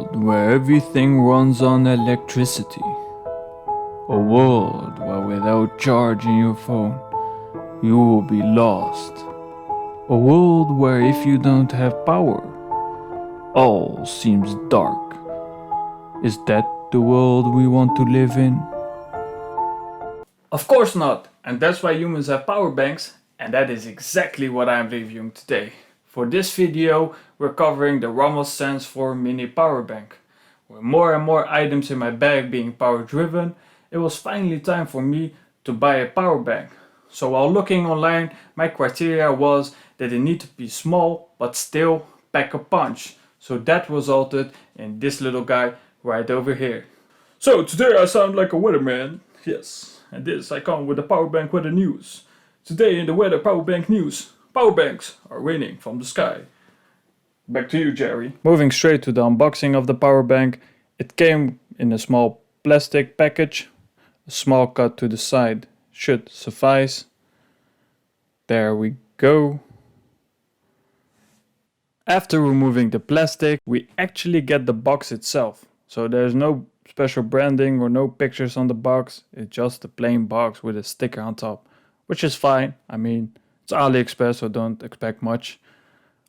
world where everything runs on electricity. A world where without charging your phone, you will be lost. A world where if you don't have power, all seems dark. Is that the world we want to live in? Of course not, and that's why humans have power banks, and that is exactly what I'm reviewing today. For this video, we're covering the Romoss Sense 4 mini power bank. With more and more items in my bag being power driven, it was finally time for me to buy a power bank. So while looking online, my criteria was that they need to be small but still pack a punch. So that resulted in this little guy right over here. So today I sound like a weatherman, yes, and this I come with the power bank weather news. Today in the weather power bank news, power banks are raining from the sky. Back to you, Jerry. Moving straight to the unboxing of the power bank, it came in a small plastic package. A small cut to the side should suffice. There we go. After removing the plastic, we actually get the box itself. So there's no special branding or no pictures on the box. It's just a plain box with a sticker on top, which is fine. I mean, it's AliExpress, so don't expect much.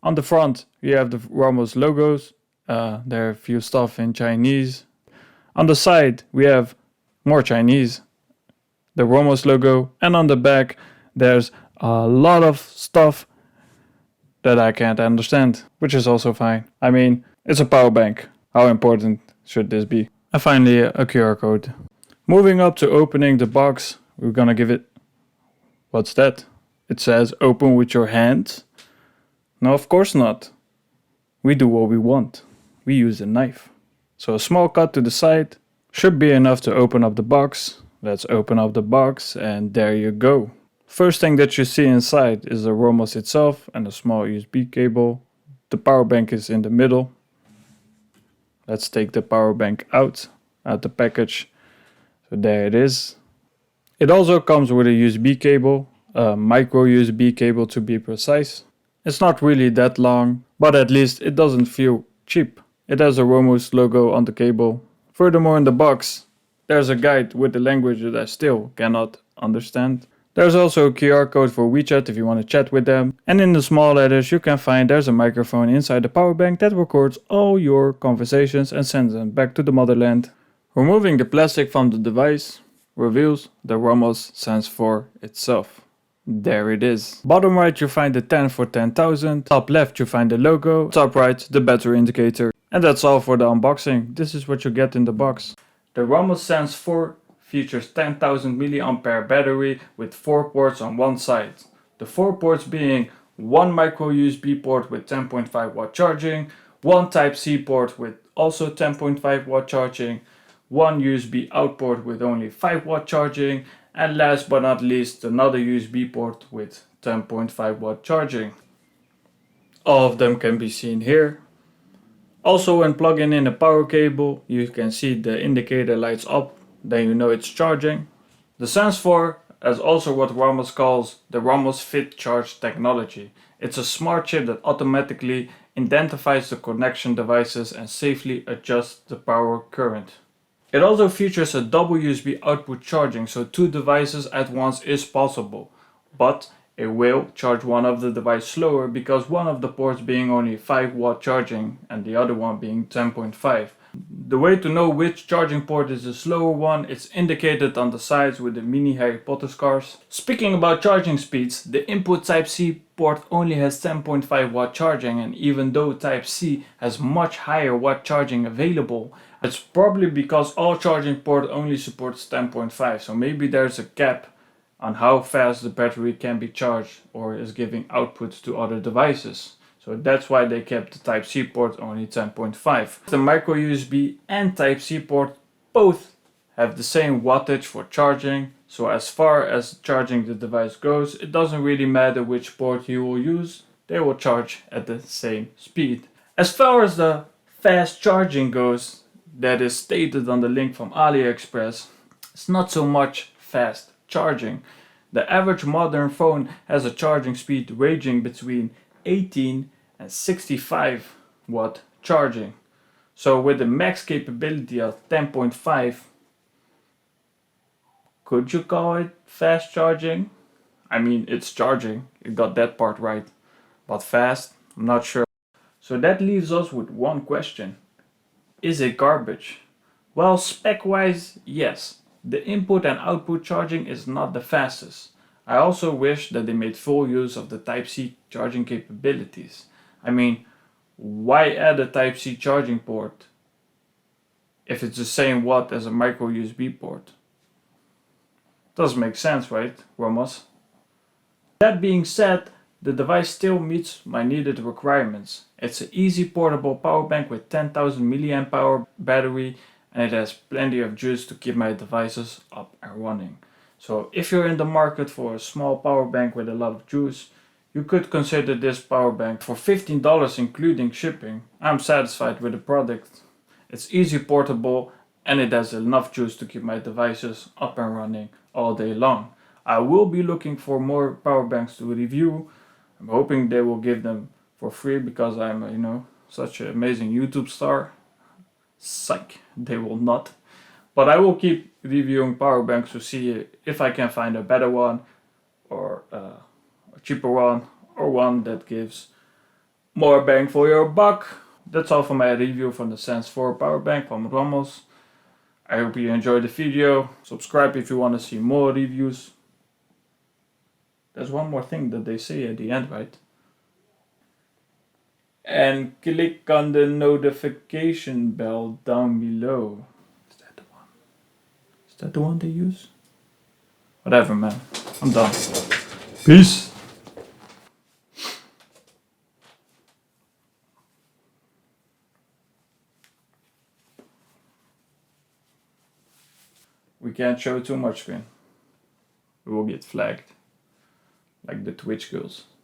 On the front, you have the Romoss logos. There are a few stuff in Chinese. On the side, we have more Chinese, the Romoss logo, and on the back, there's a lot of stuff that I can't understand, which is also fine. I mean, it's a power bank. How important should this be? And finally, a QR code. Moving up to opening the box, we're gonna give it... What's that? It says open with your hands. No, of course not. We do what we want. We use a knife. So a small cut to the side should be enough to open up the box. Let's open up the box and there you go. First thing that you see inside is the Romoss itself and a small USB cable. The power bank is in the middle. Let's take the power bank out the package. So there it is. It also comes with a USB cable, a micro USB cable to be precise. It's not really that long, but at least it doesn't feel cheap. It has a Romoss logo on the cable. Furthermore, in the box, there's a guide with the language that I still cannot understand. There's also a QR code for WeChat if you want to chat with them. And in the small letters you can find there's a microphone inside the power bank that records all your conversations and sends them back to the motherland. Removing the plastic from the device reveals the Romoss Sense 4 itself. There it is. Bottom right you find the 10 for 10,000, top left you find the logo, top right the battery indicator. And that's all for the unboxing. This is what you get in the box. The Romoss Sense 4 features 10,000 mAh battery with 4 ports on one side. The 4 ports being one micro USB port with 10.5 watt charging, one Type-C port with also 10.5 watt charging, one USB out port with only 5 watt charging, and last but not least another USB port with 10.5 watt charging. All of them can be seen here. Also, when plugging in a power cable, you can see the indicator lights up, then you know it's charging. The Sense 4 has also what Romoss calls the Romoss Fit Charge technology. It's a smart chip that automatically identifies the connection devices and safely adjusts the power current. It also features a double USB output charging, so 2 devices at once is possible, but it will charge one of the device slower because one of the ports being only 5 watt charging and the other one being 10.5. The way to know which charging port is the slower one, it's indicated on the sides with the mini Harry Potter scars. Speaking about charging speeds, the input Type-C port only has 10.5 watt charging, and even though Type-C has much higher watt charging available, it's probably because all charging port only supports 10.5, so maybe there's a cap on how fast the battery can be charged or is giving output to other devices. So that's why they kept the Type-C port only 10.5. The micro USB and Type-C port both have the same wattage for charging. So as far as charging the device goes, it doesn't really matter which port you will use. They will charge at the same speed. As far as the fast charging goes, that is stated on the link from AliExpress, it's not so much fast charging. The average modern phone has a charging speed ranging between 18 and 65 watt charging. So with the max capability of 10.5, could you call it fast charging? I mean, it's charging, it got that part right, but fast, I'm not sure. So that leaves us with one question. Is it garbage? Well, spec-wise, yes. The input and output charging is not the fastest. I also wish that they made full use of the Type-C charging capabilities. I mean, why add a Type-C charging port if it's the same watt as a micro USB port? Doesn't make sense, right, Romoss? That being said, the device still meets my needed requirements. It's an easy portable power bank with 10,000 mAh battery, and it has plenty of juice to keep my devices up and running. So if you're in the market for a small power bank with a lot of juice, you could consider this power bank for $15 including shipping. I'm satisfied with the product. It's easy portable and it has enough juice to keep my devices up and running all day long. I will be looking for more power banks to review. I'm hoping they will give them for free because I'm, such an amazing YouTube star. Psych, they will not. But I will keep reviewing power banks to see if I can find a better one or a cheaper one or one that gives more bang for your buck. That's all for my review from the Sense 4 power bank from Romoss. I hope you enjoyed the video. Subscribe if you want to see more reviews. There's one more thing that they say at the end, right? And click on the notification bell down below. Is that the one? Is that the one they use? Whatever, man. I'm done. Peace. We can't show too much screen. We will get flagged. Like the Twitch girls.